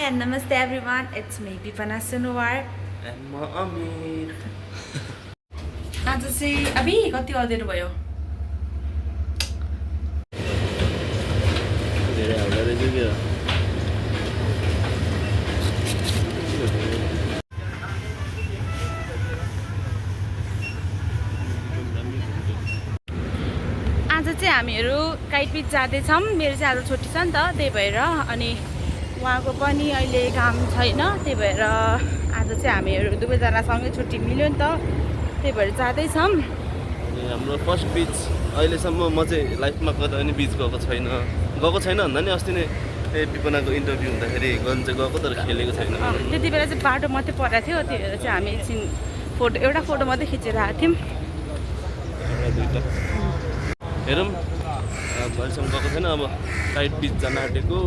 and namaste everyone. It's me Vipana Sunwar. And म अमीर आज चाहिँ अभी कति अँध्यारो भयो? धेरै हाल्दै रहेछ क्या आज चाहिँ हामीहरू काइटपिच जाँदैछौँ। मेरो चाहिँ आज छुट्टी छ नि त, त्यही भएर। अनि उहाँको पनि अहिले काम छैन, त्यही भएर आज चाहिँ हामीहरू दुवैजनासँगै छुट्टी मिल्यो नि त, त्यही भएर जाँदैछौँ। हाम्रो फर्स्ट बिच अहिलेसम्म म चाहिँ लाइफमा कतै पनि बिच गएको छैन भन्दा नि अस्ति नै विपनाको इन्टरभ्यू हुँदाखेरि गन चाहिँ गएको तर खेलेको छैन। त्यति बेला चाहिँ बाटो मात्रै परेको थियो, त्यही भएर चाहिँ हामी एकछिन एउटा फोटो मात्रै खिचेर आएको थियौँ। दुईवटा हेरौँ, अहिलेसम्म गएको छैन। अब काइट बिच जान आँटेको,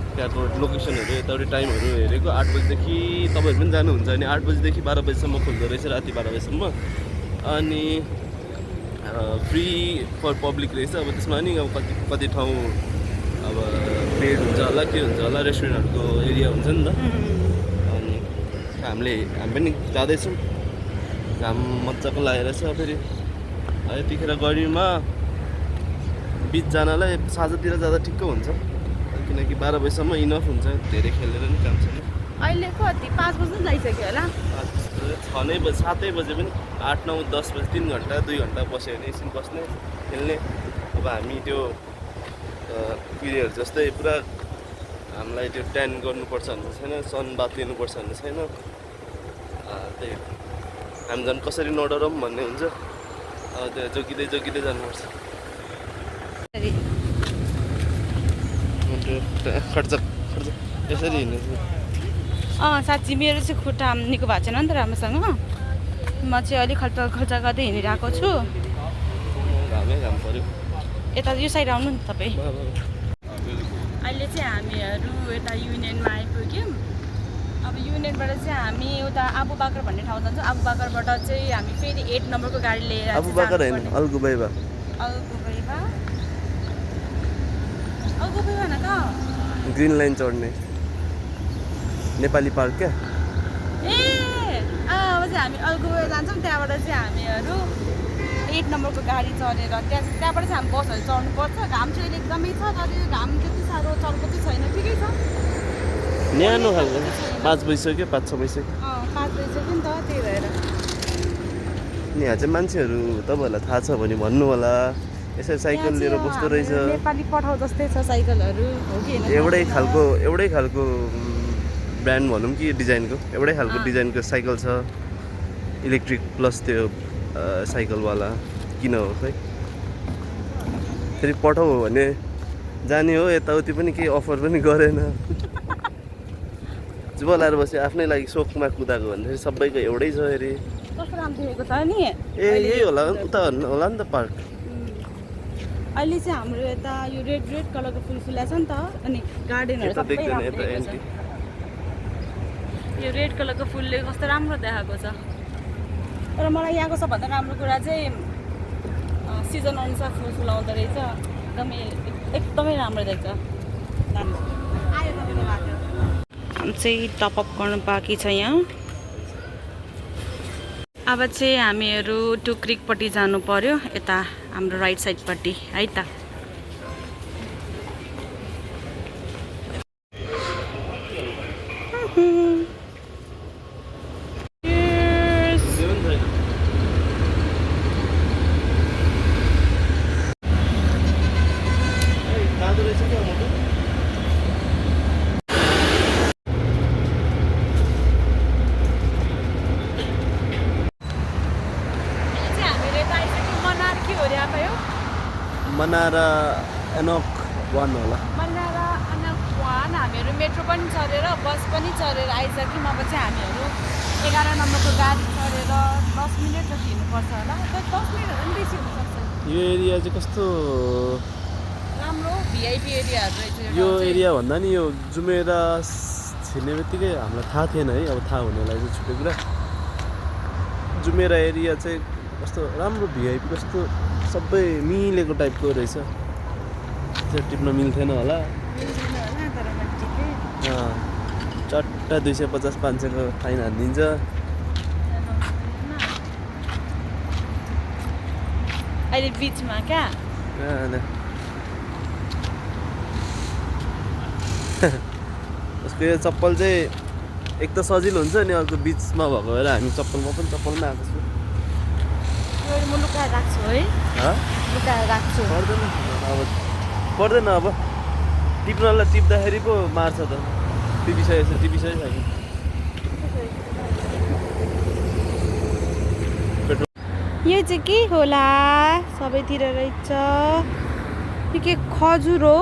त्यहाँको लोकेसनहरू यताउति टाइमहरू हेरेको 8 बजीदेखि। तपाईँहरू पनि जानुहुन्छ भने 8 बजीदेखि 12 बजीसम्म खुल्दो रहेछ, राति 12 बजीसम्म। अनि फ्री फर पब्लिक रहेछ। अब त्यसमा नि अब कति ठाउँ अब पेड हुन्छ होला, के हुन्छ होला, रेस्टुरेन्टहरूको एरिया हुन्छ नि त। अनि हामी पनि जाँदैछौँ। घाम मजाको लागेर छ। फेरि यतिखेर गर्मीमा बिच जानलाई साँझतिर जाँदा ठिक्क हुन्छ, किनकि 12 बजीसम्म इनफ हुन्छ, धेरै खेलेर नि काम छैन। अहिले कति 5 बज्नु जाइसक्यो होला। 6 बजे 7 बजे पनि 8, 9, 10 बजे 3 घन्टा 2 घन्टा बस्यो भने एकछिन बस्ने खेल्ने। अब हामी त्यो पिरियड जस्तै पुरा हामीलाई त्यो ट्यान गर्नुपर्छ भन्ने छैन, सन बात लिनुपर्छ भन्ने छैन। त्यही हामी झन् कसरी नडरौँ भन्ने हुन्छ। त्यो जोगिँदै जानुपर्छ। खर्च यसरी हिँड्नु। साँच्ची मेरो चाहिँ खुट्टा निको भएको छैन नि त राम्रोसँग। म चाहिँ अलिक खल्चा गर्दै हिँडिरहेको छु। घाम पऱ्यो। यता यो साइड आउनु नि तपाईँ। अहिले चाहिँ हामीहरू यता युनियनमा आइपुग्यौँ। अब युनियनबाट चाहिँ हामी उता आबुबाकर भन्ने ठाउँ जान्छौँ। आबुबाकरबाट चाहिँ हामी फेरि 8 नम्बरको गाडी लिएर आबुबाकर होइन, अल्गुबैबा न त ग्रिन लाइन चढ्ने नेपाली पार्क क्या। अब चाहिँ हामी अल्गुबैबा जान्छौँ। त्यहाँबाट चाहिँ हामीहरू 8 नम्बरको गाडी चढेर त्यहाँबाट चाहिँ हामी बसहरू चढ्नुपर्छ। घाम चाहिँ अहिले एकदमै छ, तर यो घाम त्यति साह्रो चढ्को चाहिँ छैन, ठिकै छ। न्यानो खालको 5 बजिसक्यो, 5-6 बजिसक्यो। 5 बजिसक्यो नि त, त्यही भएर। यहाँ चाहिँ मान्छेहरू तपाईँहरूलाई थाहा छ भने भन्नु होला, यसरी साइकल लिएर बस्दो रहेछ। नेपाली पठाउ जस्तै छ साइकलहरू, हो कि होइन? एउटै खालको ब्रान्ड भनौँ कि डिजाइनको, एउटै खालको डिजाइनको साइकल छ, इलेक्ट्रिक प्लस त्यो साइकलवाला। किन हो खै, फेरि पठाउ भने जाने हो, यताउति पनि केही अफर पनि गरेन। बोलाएर बस्यो, आफ्नै लागि सोखमा कुदाएको भन्दाखेरि सबैको एउटै छ अरे। कस्तो राम्रो देखेको छ नि। यही होला, उता होला नि त पार्क। अहिले चाहिँ हाम्रो यता यो रेड कलरको फुल फुलाएको छ नि त, अनि गार्डनहरू सबै राम्रो देखेको छ। यो रेड कलरको फुलले कस्तो राम्रो देखाएको छ। तर मलाई यहाँको सबभन्दा राम्रो कुरा चाहिँ सिजन अनुसार फुल फुलाउँदो रहेछ। एकदमै राम्रो देख्छ। चाहिँ टपअप गर्नु बाँकी छ यहाँ। अब चाहिँ हामीहरू टुक्रिकपट्टि जानु पर्यो, यता हाम्रो राइट साइडपट्टि है त। मनारा एनोक 1 होला। मनारा एनोक 1 हामीहरू मेट्रो पनि चढेर बस पनि चढेर आइसक्यौँ। अब चाहिँ हामीहरू 11 नम्बरको गाडी चढेर 10 मिनट जति हिँड्नुपर्छ होला। 10 मिनटहरू पनि बेसी हुनसक्छ। यो एरिया चाहिँ कस्तो राम्रो भिआइपी एरियाहरू रहेछ यो एरिया भन्दा नि यो जुमेरा छिर्ने बित्तिकै हामीलाई थाहा थिएन है। अब थाहा हुनेलाई चाहिँ छुट्टै कुरा। जुमेरा एरिया चाहिँ कस्तो राम्रो भिआइपी, कस्तो सबै मिलेको टाइपको रहेछ। त्यो टिप्न मिल्थेन होला। तर ठिकै चट्टा 250-500 को फाइन हानिदिन्छ। अहिले बिचमा क्या उसको यो चप्पल चाहिँ एक त सजिलो हुन्छ नि, अर्को बिचमा भएको भएर हामी चप्पलमै आएको छु। म लुकाएर राख्छु है, लुकाएर राख्छु। पर्दैन अब टिप्नलाई टिप्दाखेरि पो मार्छ त। टिपिसकेको छ कि यो चाहिँ के होला सबैतिर रहेछ, यो के खजुर हो?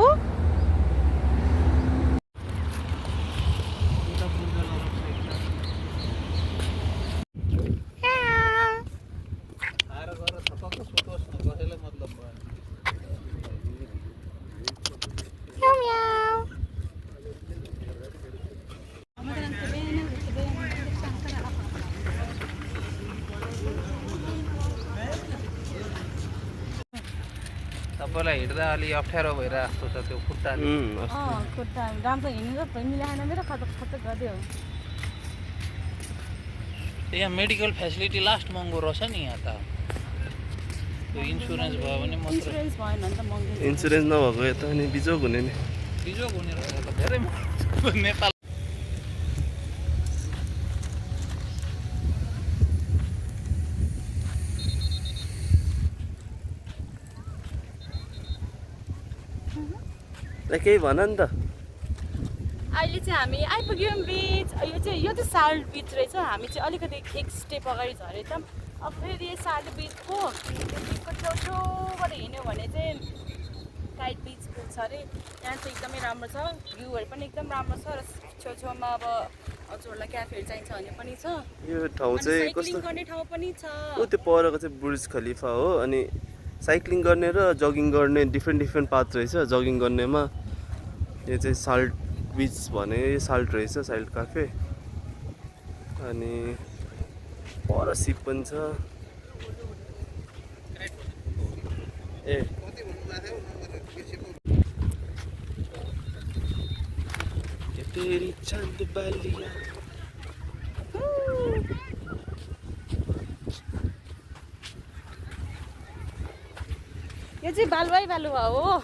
तपाईँलाई हिँड्दा अलि अप्ठ्यारो भइरहेको जस्तो छ त्यो खुट्टा। खुट्टा राम्रो हिँड्नु त मिलाएन मेरो खतक खतक गरिदियो। यहाँ मेडिकल फेसिलिटी लास्ट महँगो रहेछ नि यहाँ त। त्यो इन्सुरेन्स भयो भने मात्र। इन्सुरेन्स भएन भने त महँगो। इन्सुरेन्स नभएको यता नि बिजोग हुने नि। बिजोग हुने रहेछ त धेरै नेपाल। केही भन नि त। अहिले चाहिँ हामी आइपुग्यौँ बिच। यो चाहिँ साल्ट बिच रहेछ। हामी चाहिँ अलिकति एक स्टेप अगाडि झरे त अब फेरि साल्ट बिचको बिचको छेउछेउबाट हिँड्यो भने चाहिँ काइट बिच पुग्छ अरे। यहाँ चाहिँ एकदमै राम्रो छ, भ्यूहरू पनि एकदम राम्रो छ र छेउछेउमा अब हजुरहरूलाई क्याफेहरू चाहिन्छ भने पनि छ। यो ठाउँ चाहिँ कस्तो गर्ने ठाउँ पनि छ। त्यो परको चाहिँ बुर्ज खलिफा हो। अनि साइक्लिङ गर्ने र जगिङ गर्ने डिफ्रेन्ट पाथ रहेछ। जगिङ गर्नेमा यो चाहिँ साल्ट बिच भने साल्ट रहेछ, साल्ट क्याफे। अनि पर सिप पनि छ। ए तेरी चंद बालिया यो चाहिँ बालुवा हो।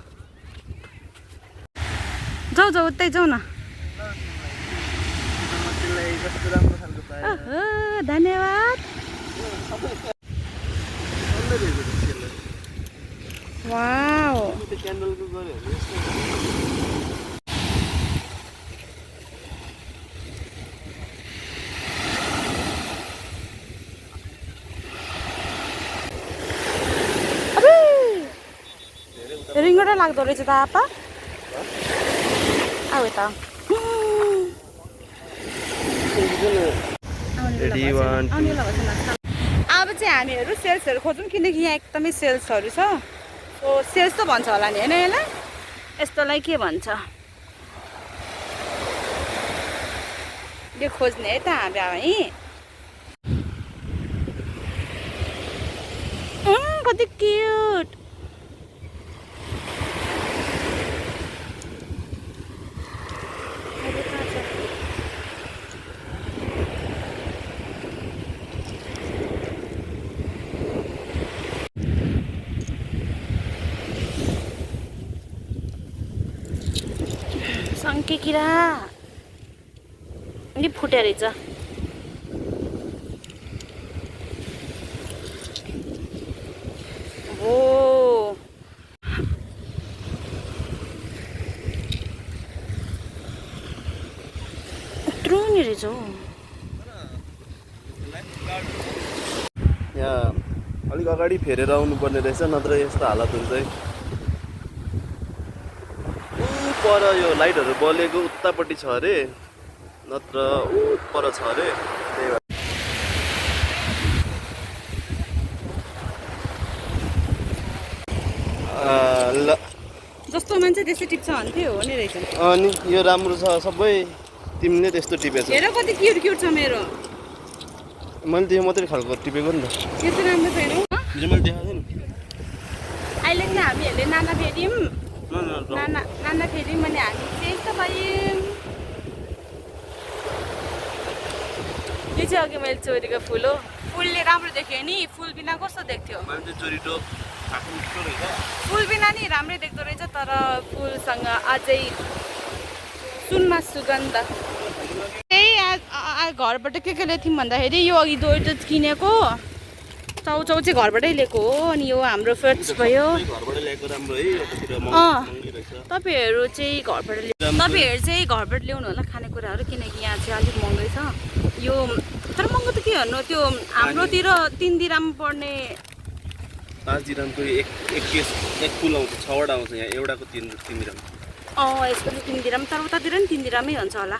जाऊ उतै जाऊ न। धन्यवाद। वाउ क्यान्डलको गऱ्यो भने रिङ्गटा लाग्दो रहेछ त आपा। आऊ यता। अब चाहिँ हामीहरू सेल्सहरू खोजौँ किनकि यहाँ एकदमै सेल्सहरू छ। सो सेल्स त भन्छ होला नि होइन यसलाई, यस्तोलाई के भन्छ यो खोज्ने है त हामी। कति क्युट। सङ्के किरा नि फुटे रहेछ। हो यत्रो नि रहेछ हौ। यहाँ अलिक अगाडि फेरेर आउनुपर्ने रहेछ, नत्र यस्तो हालत हुन्छ है। पर यो लाइटहरू बलेको उतापट्टि छ अरे, नत्र पर छ अरे। त्यही भएर ल जस्तो मान्छे त्यस्तै टिप्छ भन्थ्यो हो नि रहेछ। अनि यो राम्रो छ सबै, तिमीले त्यस्तो टिपेछौ। हेर कति क्युट छ मेरो। मैले त्यो मात्रै खालको टिपेको नि त। यो चाहिँ राम्रो छैन हौ। मैले देखाएको थिएँ नि। अहिले चाहिँ हामीहरूले नाना फेर्यौँ अनि हामी चाहिँ यस्तो भयौँ। चाहिँ अघि मैले चोरेको फुल हो फुलले राम्रो देख्यो नि फुल बिना कस्तो देख्थ्यो मान्छे चोरीटो खाएको मिठो रहेछ फुल बिना नि राम्रै देख्दो रहेछ तर फुलसँग अझै सुनमा सुगन्ध त्यही घरबाट के ल्याएको थियौँ भन्दाखेरि यो अघि दोइरो किनेको चाउचाउ चाहिँ घरबाटै लिएको हो अनि यो हाम्रो फ्रुट्स भयो घरबाट ल्याएको राम्रो है यतातिर महँगी रहेछ तपाईँहरू चाहिँ घरबाट ल्याउनु होला खानेकुराहरू किनकि यहाँ चाहिँ अलिक महँगै छ यो तर महँगो त के भन्नु त्यो हाम्रोतिर 3 दिराम पर्ने 5 दिरामको एक फुल आउँछ 6वटा आउँछ यहाँ एउटाको 3 दिराम यसको चाहिँ 3 दिराम तर उतातिर नि 3 दिरामै हुन्छ होला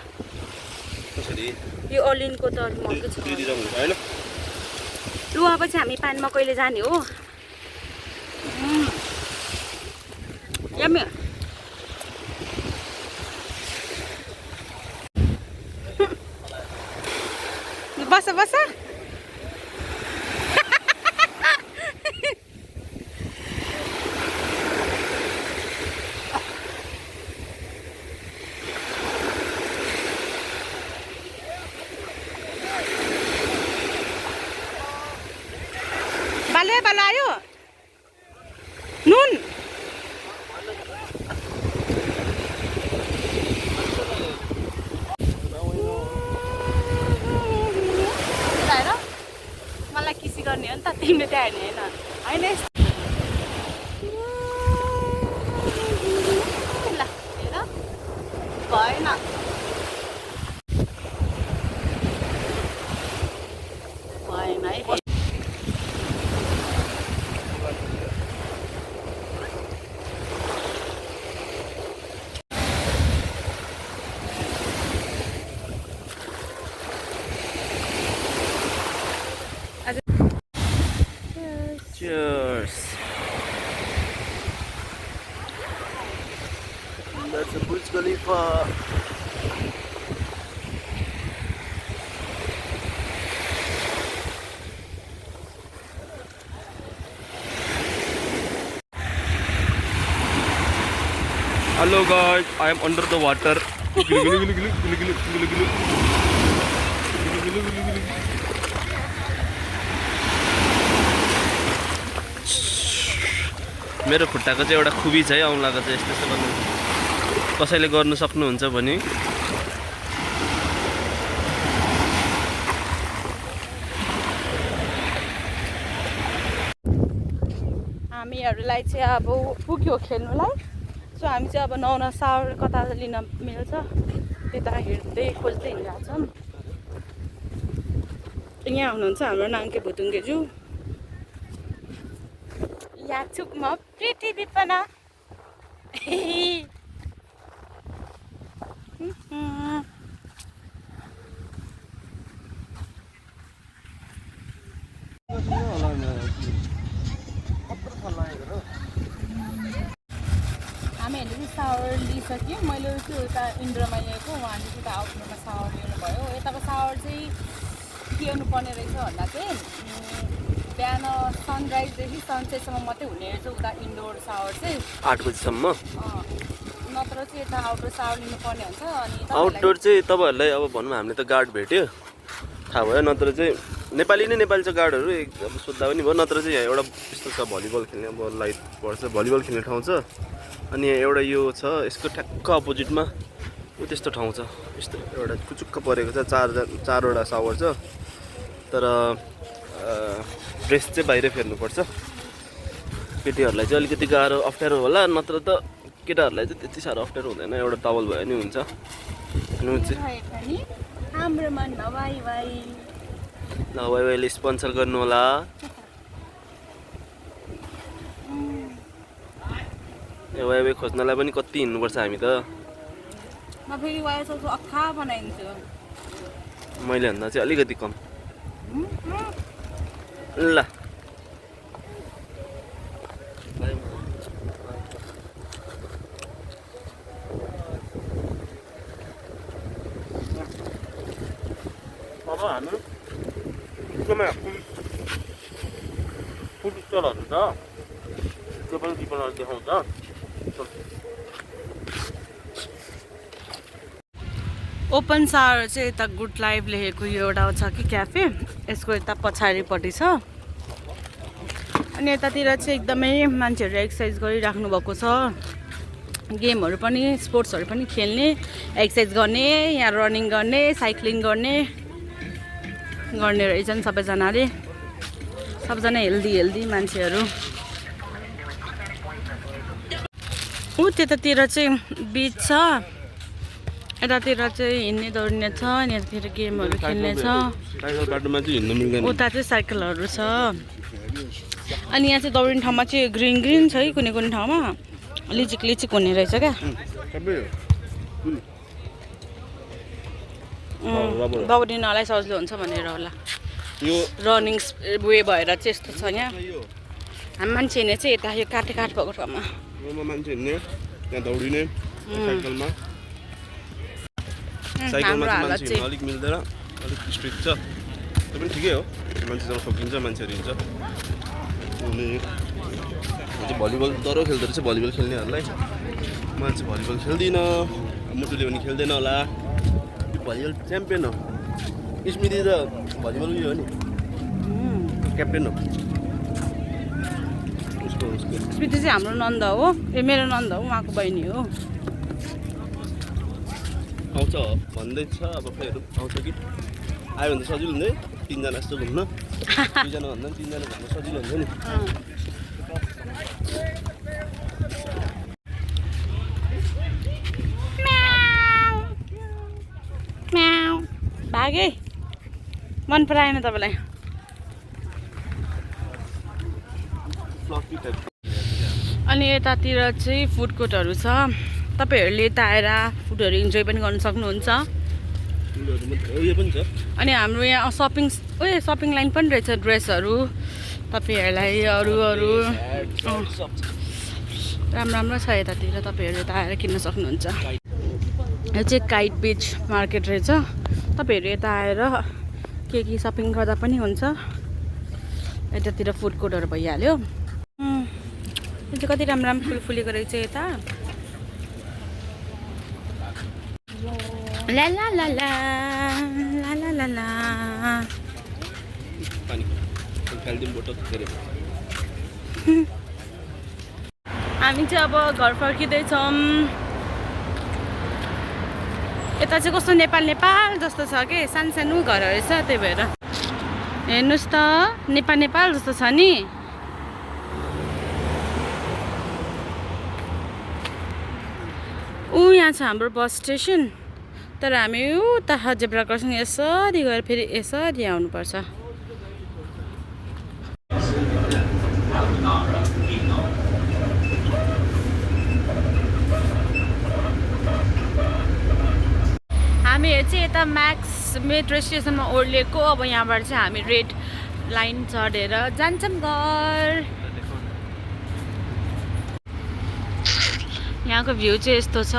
कसरी यो अलिनको त अलिक महँगो छ 2 दिराम हुन्छ हैन लु अब चाहिँ हामी पानीमा कहिले जाने हो यम्मी बस बस बालो आयो नुन मलाई किसी गर्ने हो नि त तिमीले त्यहाँ हेर्ने होइन ल हेर भएन है Cheers. That's a Burj Khalifa. Hello guys, I am under the water. मेरो खुट्टाको चाहिँ एउटा खुबी छ है औँलाको चाहिँ यस्तो यस्तो गर्नु कसैले गर्नु सक्नुहुन्छ भने हामीहरूलाई चाहिँ अब पुग्यो खेल्नुलाई सो हामी चाहिँ अब नुहाउन सावर कता लिन मिल्छ त्यता हेर्दै खोज्दै हिँडिरहेको छौँ यहाँ हुनुहुन्छ हाम्रो नाङ्के भुतुङ्गेज्यू याचुक म प्रिटी विपना हामीहरूले चाहिँ सावर लिइसक्यौँ मैले त्यो उता इन्ड्रोमा ल्याएको उहाँले चाहिँ उता आउटडोरमा सावर लिनुभयो यताको सावर चाहिँ के गर्नुपर्ने रहेछ भन्दा चाहिँ बिहान सनराइजदेखि सनसेटसम्म मात्रै हुने रहेछ उता इन्डोर सावर चाहिँ 8 बजीसम्म नत्र चाहिँ यता आउटडोर सावर लिनुपर्ने हुन्छ अनि आउटडोर चाहिँ तपाईँहरूलाई अब भनौँ हामीले त गार्ड भेट्यो थाहा भयो नत्र चाहिँ नेपाली छ गार्डहरू अब सोद्धा पनि भयो नत्र चाहिँ यहाँ एउटा यस्तो छ भलिबल खेल्ने अब लाइट पर्छ भलिबल खेल्ने ठाउँ छ अनि यहाँ एउटा यो छ यसको ठ्याक्क अपोजिटमा त्यस्तो ठाउँ छ यस्तो एउटा कुचुक्क परेको छ चारवटा सावर छ तर ड्रेस चाहिँ बाहिर फेर्नुपर्छ केटीहरूलाई चाहिँ अलिकति गाह्रो अप्ठ्यारो होला नत्र त केटाहरूलाई चाहिँ त्यति साह्रो अप्ठ्यारो हुँदैन एउटा टवल भयो नि हुन्छ नवाईले स्पोन्सर गर्नु होला वाइवाई खोज्नलाई पनि कति हिँड्नुपर्छ हामी त मैले भन्दा चाहिँ अलिकति कम ल अब हामी एकदमै फुड स्टलहरू छ त्यो पनि दिपनहरू देखाउँछ ओपन सावर चाहिँ यता गुड लाइफ लेखेको यो एउटा छ कि क्याफे, यसको यता पछाडिपट्टि छ। अनि यतातिर चाहिँ एकदमै मान्छेहरू एक्सर्साइज गरिराख्नु भएको छ, गेमहरू पनि स्पोर्ट्सहरू पनि खेल्ने, एक्सर्साइज गर्ने, यहाँ रनिङ गर्ने, साइक्लिङ गर्ने रहेछन् सबैजनाले, सबजना हेल्दी मान्छेहरू। ऊ त्यतातिर चाहिँ बिच छ, यतातिर चाहिँ हिँड्ने दौड्ने छ, अनि यतातिर गेमहरू खेल्ने छ, साइकल बाटोमा चाहिँ हिँड्नु मिल्दैन। उता चाहिँ साइकलहरू छ। अनि यहाँ चाहिँ दौडिने ठाउँमा चाहिँ ग्रिन छ है, कुनै ठाउँमा लिचिक हुने रहेछ क्या। दौडिनलाई सजिलो हुन्छ भनेर होला, यो रनिङ वे भएर चाहिँ यस्तो छ यहाँ। हामी मान्छे हिँड्ने चाहिँ यता यो काठ भएको ठाउँमा, मान्छे हिँड्ने त्यहाँ दौडिने साइकलमा चाहिँ मान्छे हिँड्न अलिक मिल्दैन, अलिक स्ट्रिक्ट छ। त्यो पनि ठिकै हो, मान्छेसँग सकिन्छ, मान्छेहरू हिँड्छ। अनि चाहिँ भलिबल डह्रो खेल्दो रहेछ भलिबल खेल्नेहरूलाई। म चाहिँ भलिबल खेल्दिनँ, मुटुले पनि खेल्दैन होला। भलिबल च्याम्पियन हो स्मृति त, भलिबल उयो हो नि, क्याप्टेन हो उसको। स्मृति चाहिँ हाम्रो नन्द हो, मेरो नन्द हो, उहाँको बहिनी हो। आउँछ भन्दैछ, अब फेरि आउँछ कि आयो भने त सजिलो हुन्थ्यो, 3 जना जस्तो घुम्न। 2 जना भन्दा पनि 3 जना घुम्न सजिलो हुन्छ नि। भागे मन पराएन तपाईँलाई? अनि यतातिर चाहिँ फुड कोर्टहरू छ, तपाईँहरूले यता आएर फुडहरू इन्जोय पनि गर्न सक्नुहुन्छ। अनि हाम्रो यहाँ सपिङ लाइन पनि रहेछ, ड्रेसहरू तपाईँहरूलाई अरू राम्रो छ यतातिर, तपाईँहरू यता आएर किन्न सक्नुहुन्छ। यो चाहिँ काइट बिच मार्केट रहेछ, तपाईँहरू यता आएर के सपिङ गर्दा पनि हुन्छ। यतातिर फुड कोर्टहरू भइहाल्यो। यो चाहिँ कति राम्रो फुल फुलेको रहेछ यता। ला ला ला ला ला ला ला ला। हामी चाहिँ अब घर फर्किँदैछौँ। यता चाहिँ कस्तो नेपाल जस्तो छ कि, सानो घरहरू रहेछ, त्यही भएर हेर्नुहोस् त नेपाल जस्तो छ नि। यहाँ छ हाम्रो बस स्टेसन, तर हामी उता जेब्रा क्रसिङ यसरी गएर फेरि यसरी आउनुपर्छ। हामीहरू चाहिँ यता म्याक्स मेट्रो स्टेसनमा ओर्लिएको। अब यहाँबाट चाहिँ हामी रेड लाइन चढेर जान्छौँ घर। यहाँको भ्यू चाहिँ यस्तो छ।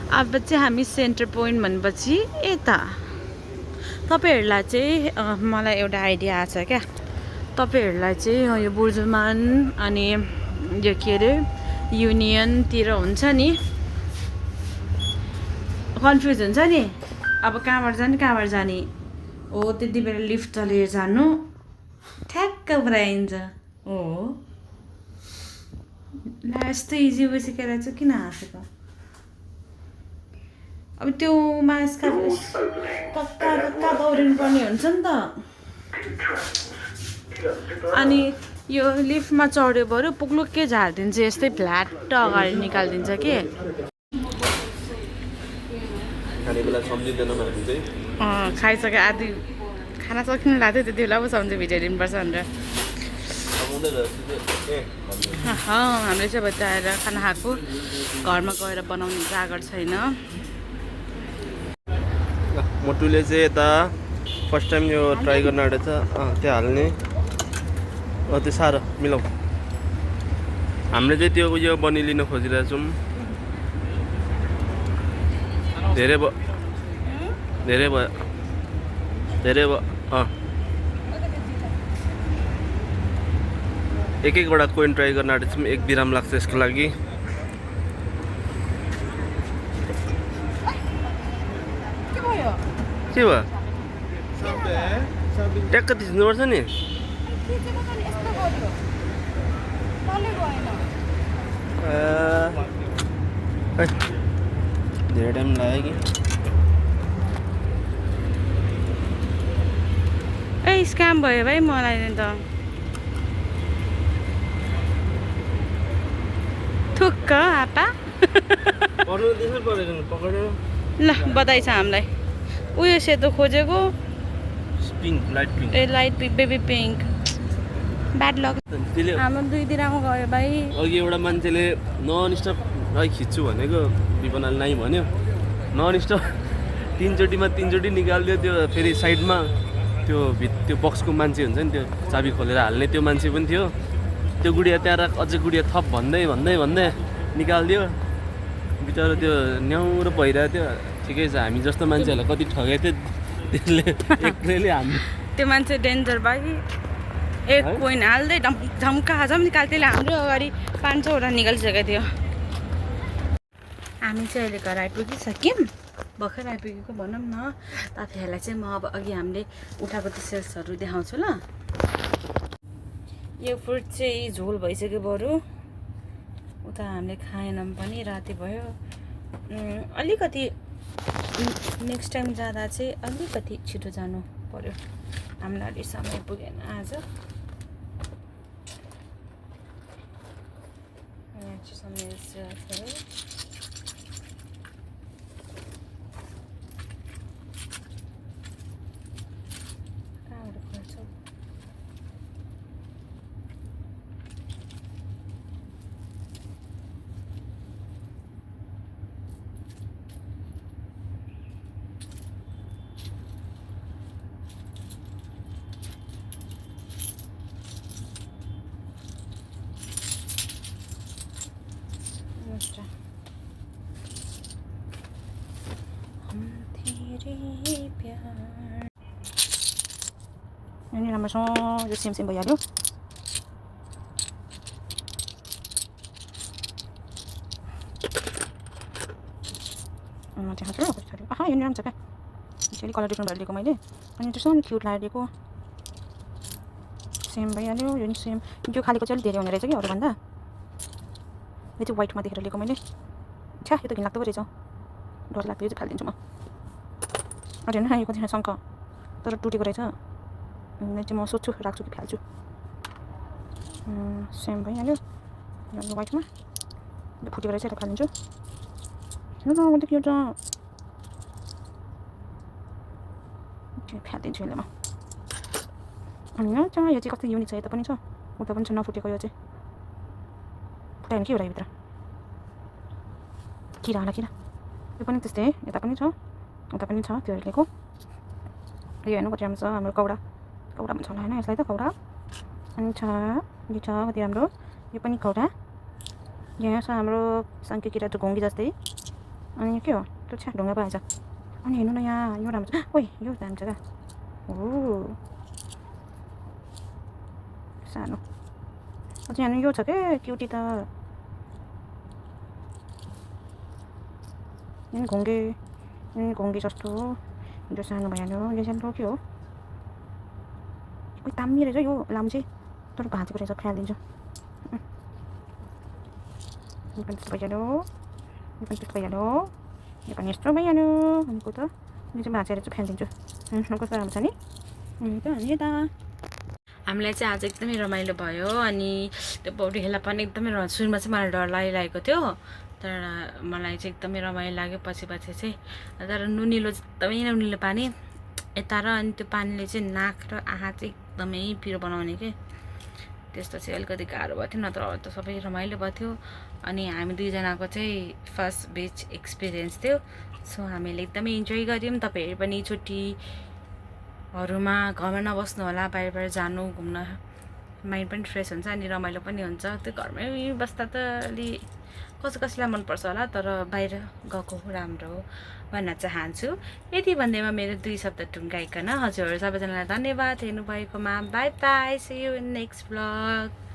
अब चाहिँ हामी सेन्टर पोइन्ट भनेपछि यता तपाईहरुलाई चाहिँ मलाई एउटा आइडिया आछ क्या। तपाईहरुलाई चाहिँ यो बुर्जुमान अनि यो के अरे युनियनतिर हुन्छ नि, कन्फ्युज हुन्छ नि, अब कहाँबाट जाने हो, त्यति बेला लिफ्ट चलेर जानु ठ्याक्क पुऱ्याइन्छ हो। ला यस्तो इजी भइसकेर चाहिँ किन हाँसेको? अब त्यो मास्क पक्का दौडिनु पर्ने हुन्छ नि त। अनि यो लिफ्टमा चढ्यो बरु पुग्लुक्कै झारिदिन्छ, यस्तै फ्ल्याट अगाडि निकालिदिन्छ के। खाइसक्यो, आधी खाना सकिनु लाग्थ्यो, त्यति बेला पो सम्झे भिजाइदिनुपर्छ भनेर। हामीले चाहिँ अब आएर खाना खाएको, घरमा गएर बनाउने जागर छैन। मोटुले चाहिँ यता फर्स्ट टाइम यो ट्राई गर्न आँटेछ, त्यो हाल्ने त्यो साह्रो मिलाउ। हामीले चाहिँ त्यो उयो बनिलिन खोजिरहेछौँ। धेरै भयो एक एकवटा कोइन ट्राई गर्न आँटेछौँ। एक बिराम लाग्छ यसको लागि। के भयो के भयो ट्याक्क थिच्नुपर्छ नि। खिचेको त नि यस्तो गर्यो तलै गएन खै, धेरै टाइम लाग्यो कि। ए स्क्याम भयो भाइ मलाई त थुक्क आटा पर्नु त्यसै परेको पक्रेर ल बधाई छ हामीलाई। उयो सेतो खोजेको pink light pink. A light baby pink bad luck त्यसले हाम्रो 2 दिनमा गयो भाइ। अघि एउटा मान्छेले नन स्टप खिच्छु भनेको विपनाले नाइ भन्यो। नन स्टप 3 चोटिमा 3 चोटि निकालिदियो। त्यो फेरि साइडमा त्यो बक्सको मान्छे हुन्छ नि, त्यो चाबी खोलेर हाल्ने त्यो मान्छे पनि थियो। त्यो गुडिया त्यहाँ राख, अझै गुडिया थप भन्दै भन्दै भन्दै निकालिदियो। बिचरा त्यो न्याउरो भइरहेको थियो। ठिकै छ, हामी जस्तो मान्छेहरूलाई कति ठगेको थियो त्यसले एक्लैले हामी। त्यो मान्छे डेन्जर भाइ। एक है? कोइन हाल्दै झम्का निकाल्थ्यो। त्यसले हाम्रो अगाडि 500वटा निकालिसकेको थियो। हामी चाहिँ अहिले घर आइपुगिसक्यौँ। भर्खर आइपुगेको भनौँ न। तपाईँहरूलाई चाहिँ म अब अघि हामीले उठाएको त्यो सेल्सहरू देखाउँछु ल। यो फ्रुट चाहिँ झोल भइसक्यो बरु। उता हामीले खाएनौँ पनि, राति भयो। अलिकति नेक्स्ट टाइम जाँदा चाहिँ अलिकति छिटो जानु पर्यो। हामीलाई अलि समय पुगेन आज। अनि राम्रोसँग यो सेम भइहाल्यो। त्यहाँ छ आहा यो राम्रो छ क्या। फेरि कलर डिफ्रेन्ट भएर दिएको मैले। अनि त्यसो नि क्युट लागेको सेम भइहाल्यो। यो नि सेम। यो खालेको चाहिँ अलिक धेरै हुने रहेछ कि अरूभन्दा। यो चाहिँ व्हाइटमा देखेर लिएको मैले। छ्या यो त घिनलाग्दो पो रहेछ। डर लाग्यो। यो चाहिँ फालिदिन्छु म। अरे होइन यो कतिजना शङ्ख तर टुटेको रहेछ। चाहिँ म सोध्छु राख्छु कि फाल्छु। सेम भइहाल्यो। यो व्हाइटमा यो फुटेको रहेछ। यता फालिदिन्छु। यो त यो त फ्यालिदिन्छु यसले म। अनि यो चाहिँ कति युनिक छ। यता पनि छ उता पनि छ नफुटेको। यो चाहिँ फुटायो के हो र भित्र किरा होला किरा। यो पनि त्यस्तै यता पनि छ उता पनि छ त्यो हेर्लेको। यो हेर्नु कति राम्रो छ। हाम्रो कौडा भन्छ होला होइन यसलाई त कौडा। अनि छ यो छ कति राम्रो। यो पनि कौडा। यहाँ छ हाम्रो साङ्के किरा त्यो घोङ्गी जस्तै। अनि यो के हो त्यो छ ढुङ्गा पो आएछ। अनि हेर्नु न यहाँ यो राम्रो छ। ओइ यो दामी छ क्या। हो सानो अझै हेर्नु यो छ क्या क्युटी त। घोङ्गे जस्तो जो सानो भइहाल्यो। यो सानो के हो कोही ताम्मी रहेछ यो लामो चाहिँ तर भाँचेको रहेछ। फ्यालिदिन्छु। यो पनि त्यस्तो भइहाल्यो। यो पनि त्यस्तो भइहाल्यो। यो पनि यस्तो भइहाल्यो। भनेको त यो चाहिँ भाँचेर चाहिँ फ्यालिदिन्छु। कस्तो राम्रो छ नि। त अनि यता हामीलाई चाहिँ आज एकदमै रमाइलो भयो। अनि त्यो पौडी खेल्दा पनि एकदमै सुरुमा चाहिँ मलाई डर लागिरहेको थियो तर मलाई चाहिँ एकदमै रमाइलो लाग्यो पछि चाहिँ। तर नुनिलो एकदमै नुनिलो पानी यता र अनि त्यो पानीले चाहिँ नाक र आँखा चाहिँ एकदमै पिरो बनाउने के। त्यस्तो चाहिँ अलिकति गाह्रो भएको थियो। नत्र अरू त सबै रमाइलो भएको थियो। अनि हामी दुईजनाको चाहिँ फर्स्ट बिच एक्सपिरियन्स थियो। सो हामीले एकदमै इन्जोय गऱ्यौँ। तपाईँहरू पनि छुट्टीहरूमा घरमा नबस्नु होला। बाहिर जानु घुम्न माइन्ड पनि फ्रेस हुन्छ अनि रमाइलो पनि हुन्छ। त्यो घरमै बस्दा त अलि कसैलाई मनपर्छ होला, तर बाहिर गएको राम्रो हो भन्न चाहन्छु। यति भन्दैमा मेरो 2 शब्द टुङ्गाइकन हजुरहरू सबैजनालाई धन्यवाद हेर्नुभएकोमा। Bye bye, see you in next vlog.